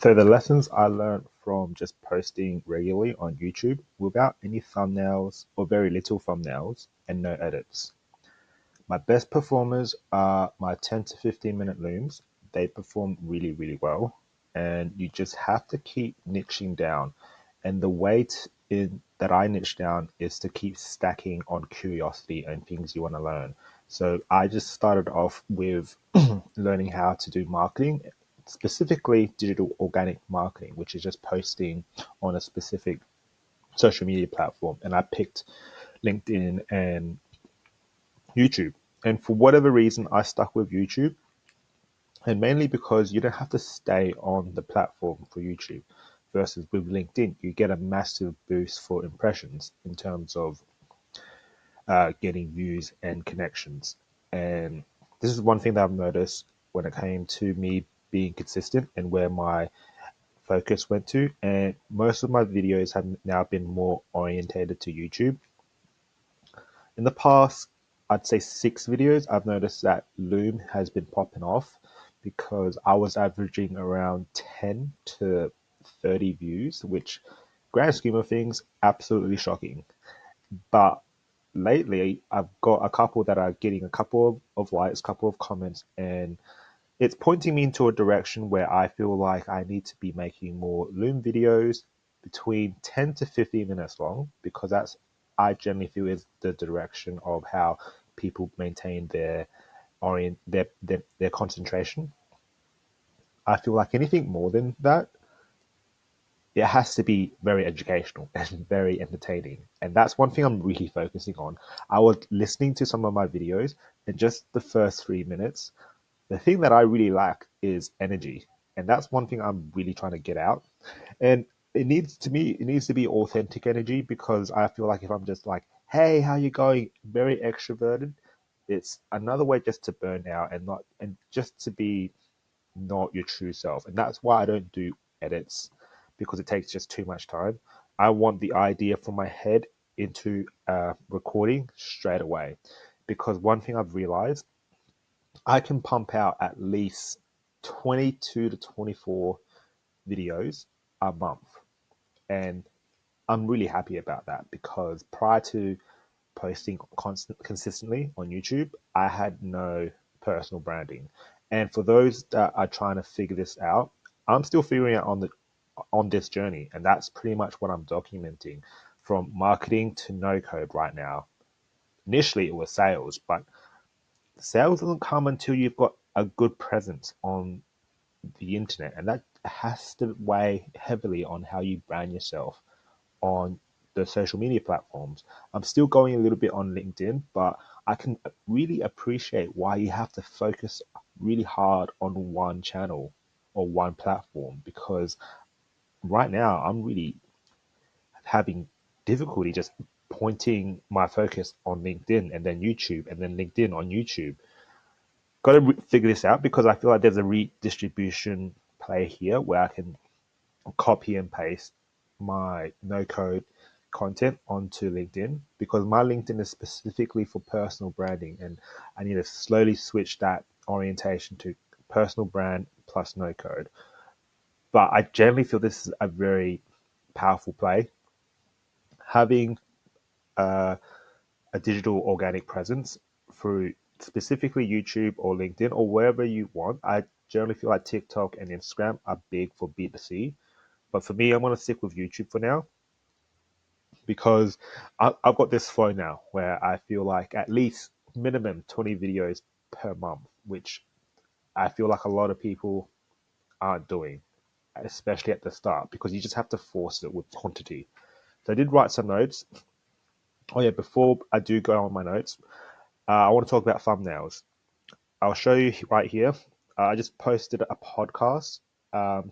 So the lessons I learned from just posting regularly on YouTube without any thumbnails or very little thumbnails and no edits. My best performers are my 10 to 15 minute looms. They perform really, really well. And you just have to keep niching down. And the way that I niche down is to keep stacking on curiosity and things you want to learn. So I just started off with learning how to do marketing, specifically digital organic marketing, which is just posting on a specific social media platform. And I picked LinkedIn and YouTube. And for whatever reason, I stuck with YouTube, and mainly because you don't have to stay on the platform for YouTube. Versus with LinkedIn, you get a massive boost for impressions in terms of getting views and connections. And this is one thing that I've noticed when it came to me being consistent and where my focus went to. And most of my videos have now been more orientated to YouTube. In the past, I'd say 6 videos, I've noticed that Loom has been popping off because I was averaging around 10 to 30 views, which, grand scheme of things, absolutely shocking. But lately, I've got a couple that are getting a couple of likes, couple of comments, and it's pointing me into a direction where I feel like I need to be making more Loom videos between 10 to 15 minutes long, because that's, I generally feel, is the direction of how people maintain their concentration. I feel like anything more than that, it has to be very educational and very entertaining. And that's one thing I'm really focusing on. I was listening to some of my videos, and just the first 3 minutes, the thing that I really lack is energy. And that's one thing I'm really trying to get out. And it needs to be authentic energy, because I feel like if I'm just like, hey, how you going? Very extroverted, it's another way just to burn out and not, and just to be not your true self. And that's why I don't do edits, because it takes just too much time. I want the idea from my head into recording straight away. Because one thing I've realized, I can pump out at least 22 to 24 videos a month. And I'm really happy about that, because prior to posting consistently on YouTube, I had no personal branding. And for those that are trying to figure this out, I'm still figuring out on this journey, and that's pretty much what I'm documenting, from marketing to no code right now. Initially, it was sales, but sales doesn't come until you've got a good presence on the internet, and that has to weigh heavily on how you brand yourself on the social media platforms. I'm still going a little bit on LinkedIn, but I can really appreciate why you have to focus really hard on one channel or one platform, because right now I'm really having difficulty just pointing my focus on LinkedIn and then YouTube and then LinkedIn on YouTube. Got to figure this out, because I feel like there's a redistribution play here where I can copy and paste my no code content onto LinkedIn, because my LinkedIn is specifically for personal branding, and I need to slowly switch that orientation to personal brand plus no code. But I generally feel this is a very powerful play. Having a, a digital organic presence through specifically YouTube or LinkedIn or wherever you want. I generally feel like TikTok and Instagram are big for B2C. But for me, I'm going to stick with YouTube for now, because I've got this flow now where I feel like at least minimum 20 videos per month, which I feel like a lot of people aren't doing, especially at the start, because you just have to force it with quantity. So I did write some notes. Oh yeah, before I do go on my notes, I want to talk about thumbnails. I'll show you right here. I just posted a podcast in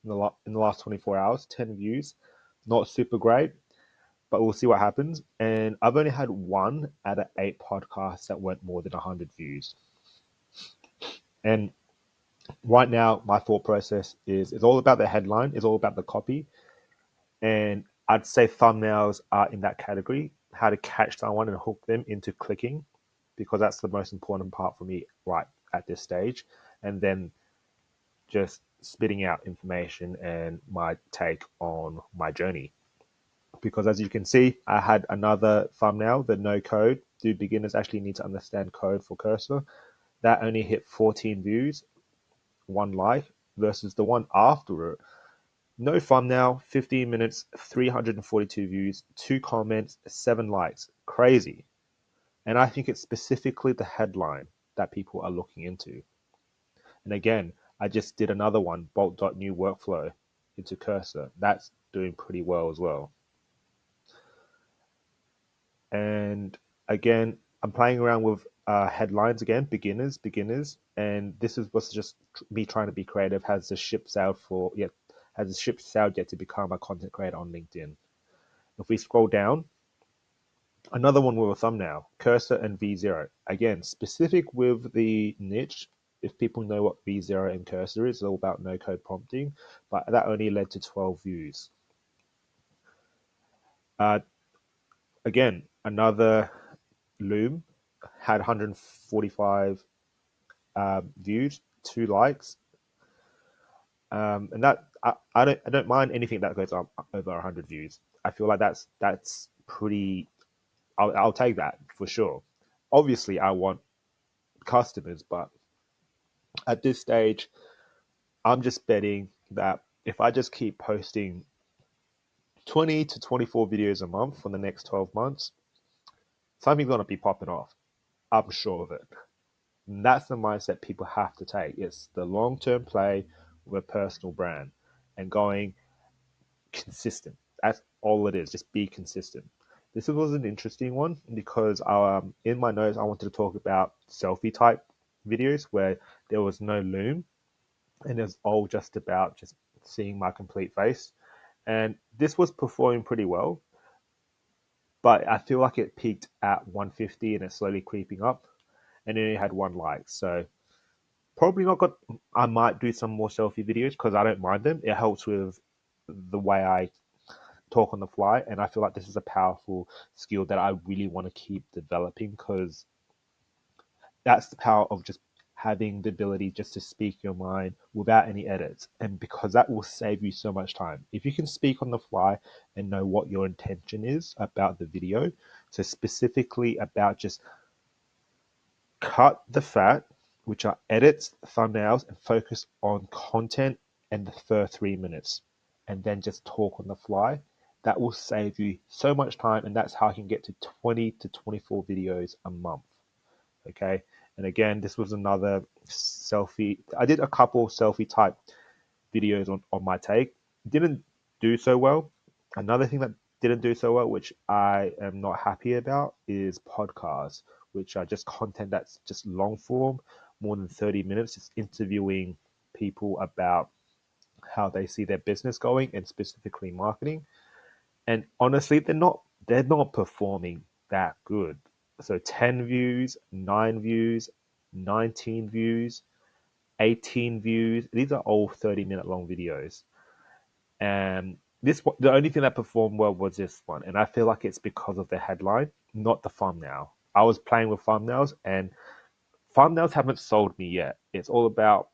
the last 24 hours, 10 views. Not super great, but we'll see what happens. And I've only had one out of 8 podcasts that went more than 100 views. And right now, my thought process is it's all about the headline, it's all about the copy. And I'd say thumbnails are in that category, how to catch someone and hook them into clicking, because that's the most important part for me right at this stage. And then just spitting out information and my take on my journey. Because as you can see, I had another thumbnail, the no code. Do beginners actually need to understand code for cursor? That only hit 14 views, one like, versus the one after it. No thumbnail, 15 minutes, 342 views, two comments, seven likes. Crazy. And I think it's specifically the headline that people are looking into. And again, I just did another one, bolt.new workflow into cursor. That's doing pretty well as well. And again, I'm playing around with headlines again, beginners, and this was just me trying to be creative. Has the ship sailed for yet? Has the ship sailed yet to become a content creator on LinkedIn? If we scroll down, another one with a thumbnail, cursor and V0. Again, specific with the niche. If people know what V0 and cursor is, it's all about no code prompting, but that only led to 12 views. Uh, Again, another Loom had 145 views, two likes, and that I don't mind anything that goes up over 100 views. I feel like that's pretty. I'll take that for sure. Obviously, I want customers, but at this stage, I'm just betting that if I just keep posting 20 to 24 videos a month for the next 12 months, something's gonna be popping off. I'm sure of it. And that's the mindset people have to take. It's the long term play with a personal brand and going consistent. That's all it is. Just be consistent. This was an interesting one because in my notes I wanted to talk about selfie type videos where there was no loom and it was all just about just seeing my complete face. And this was performing pretty well, but I feel like it peaked at 150 and it's slowly creeping up, and then it had one like. So probably not got. I might do some more selfie videos because I don't mind them. It helps with the way I talk on the fly, and I feel like this is a powerful skill that I really want to keep developing because that's the power of just having the ability just to speak your mind without any edits, and because that will save you so much time if you can speak on the fly and know what your intention is about the video. So specifically about just cut the fat, which are edits, thumbnails, and focus on content and the first 3 minutes, and then just talk on the fly. That will save you so much time, and that's how I can get to 20 to 24 videos a month. Okay. And again, this was another selfie. I did a couple selfie type videos on my take. Didn't do so well. Another thing that didn't do so well, which I am not happy about, is podcasts, which are just content that's just long form, more than 30 minutes, just interviewing people about how they see their business going and specifically marketing. And honestly, they're not performing that good. So 10 views, 9 views, 19 views, 18 views. These are all 30-minute long videos. And the only thing that performed well was this one. And I feel like it's because of the headline, not the thumbnail. I was playing with thumbnails and thumbnails haven't sold me yet. It's all about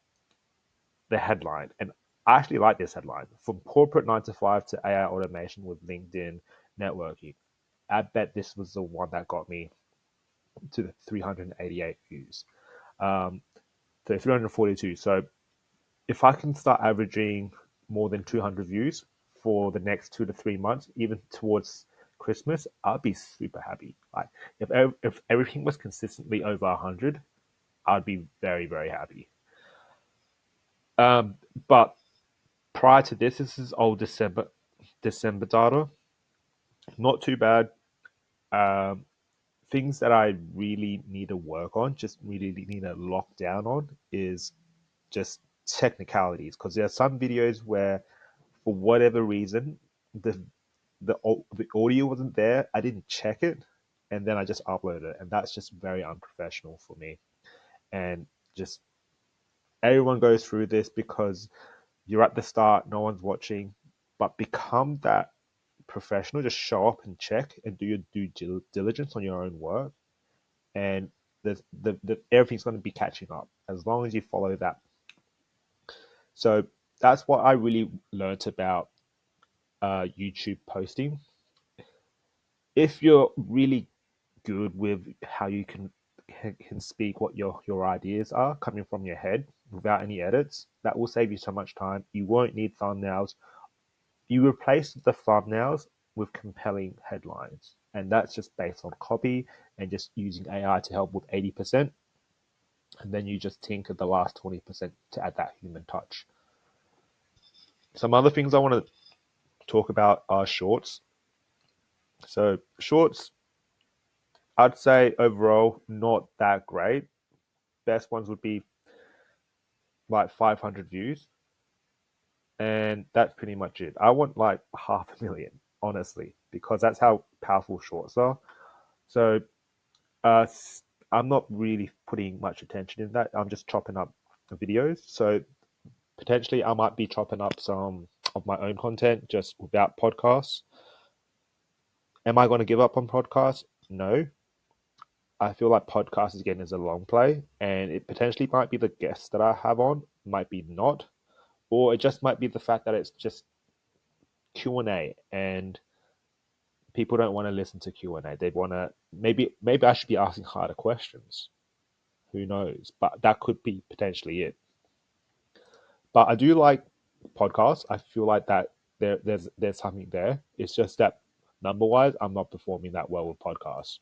the headline. And I actually like this headline. From corporate 9 to 5 to AI automation with LinkedIn networking. I bet this was the one that got me to the 388 views. Um, so 342. So if I can start averaging more than 200 views for the next 2 to 3 months, even towards Christmas, I'd be super happy. Like if everything was consistently over 100, I'd be very very happy. But prior to this is all December data. Not too bad. Um, Things that I really need to work on, just really need to lock down on, is just technicalities. Because there are some videos where, for whatever reason, the the audio wasn't there. I didn't check it, and then I just uploaded it, and that's just very unprofessional for me. And just everyone goes through this because you're at the start, no one's watching, but become that professional. Just show up and check and do your due diligence on your own work, and everything's going to be catching up as long as you follow that So that's what I really learnt about YouTube posting. If you're really good with how you can speak what your ideas are coming from your head without any edits, that will save you so much time. You won't need thumbnails. You replace the thumbnails with compelling headlines, and that's just based on copy and just using AI to help with 80%, and then you just tinker the last 20% to add that human touch. Some other things I want to talk about are shorts. So shorts, I'd say overall not that great. Best ones would be like 500 views, and that's pretty much it. I want like 500,000, honestly, because that's how powerful shorts are. So uh, I'm not really putting much attention in that. I'm just chopping up videos. So potentially I might be chopping up some of my own content just without podcasts. Am I going to give up on podcasts? No. I feel like podcasts again is a long play, and it potentially might be the guests that I have on, might be not, or it just might be the fact that it's just Q&A and people don't want to listen to Q&A. They want to maybe I should be asking harder questions. Who knows? But that could be potentially it. But I do like podcasts. I feel like that there's something there. It's just that number wise, I'm not performing that well with podcasts.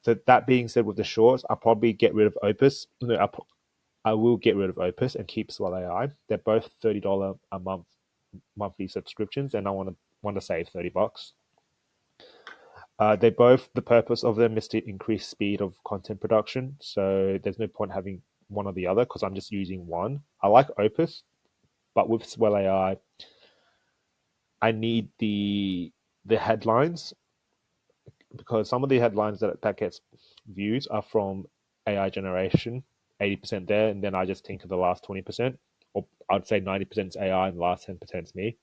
So that being said, with the shorts, I'll probably get rid of Opus. No, I will get rid of Opus and keep Swell AI. They're both $30 a month monthly subscriptions, and I want to save $30. They both the purpose of them is to increase speed of content production. So there's no point having one or the other because I'm just using one. I like Opus, but with Swell AI, I need the headlines because some of the headlines that gets views are from AI generation, 80% there, and then I just tinker the last 20%, or I'd say 90% is AI and the last 10% is me.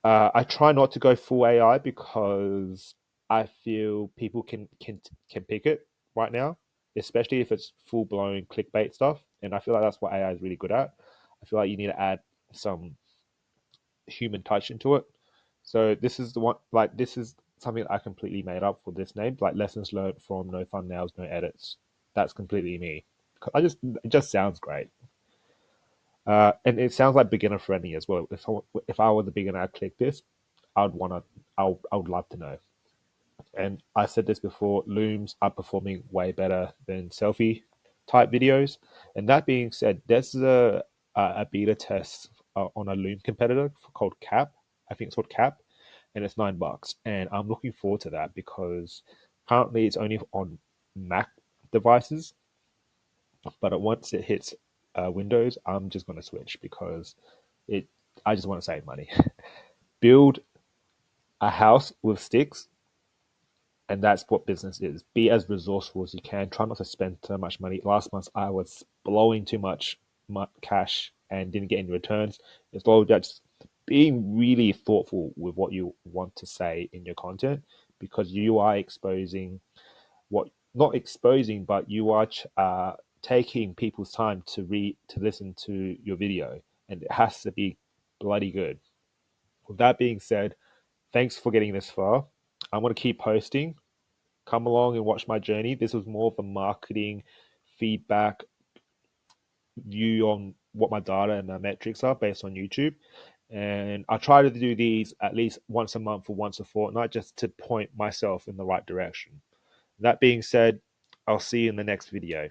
I try not to go full AI because I feel people can pick it right now, especially if it's full blown clickbait stuff, and I feel like that's what AI is really good at. I feel like you need to add some human touch into it. So this is the one, like this is something I completely made up for this name, like lessons learned from no thumbnails, no edits. That's completely me. It just sounds great, and it sounds like beginner friendly as well. If I was a beginner, I'd click this. I'd wanna, I would love to know. And I said this before, looms are performing way better than selfie type videos. And that being said, there's a beta test on a loom competitor called Cap. I think it's called Cap, and it's $9. And I'm looking forward to that because currently it's only on Mac devices, but once it hits Windows, I'm just going to switch because it. I just want to save money. Build a house with sticks, and that's what business is. Be as resourceful as you can. Try not to spend so much money. Last month, I was blowing too much cash and didn't get any returns. It's all just being really thoughtful with what you want to say in your content because you are exposing what not exposing, but you are taking people's time to read to listen to your video, and it has to be bloody good. With that being said, thanks for getting this far. I'm going to keep posting. Come along and watch my journey. This was more of a marketing feedback view on what my data and my metrics are based on YouTube. And I try to do these at least once a month or once a fortnight just to point myself in the right direction. That being said, I'll see you in the next video.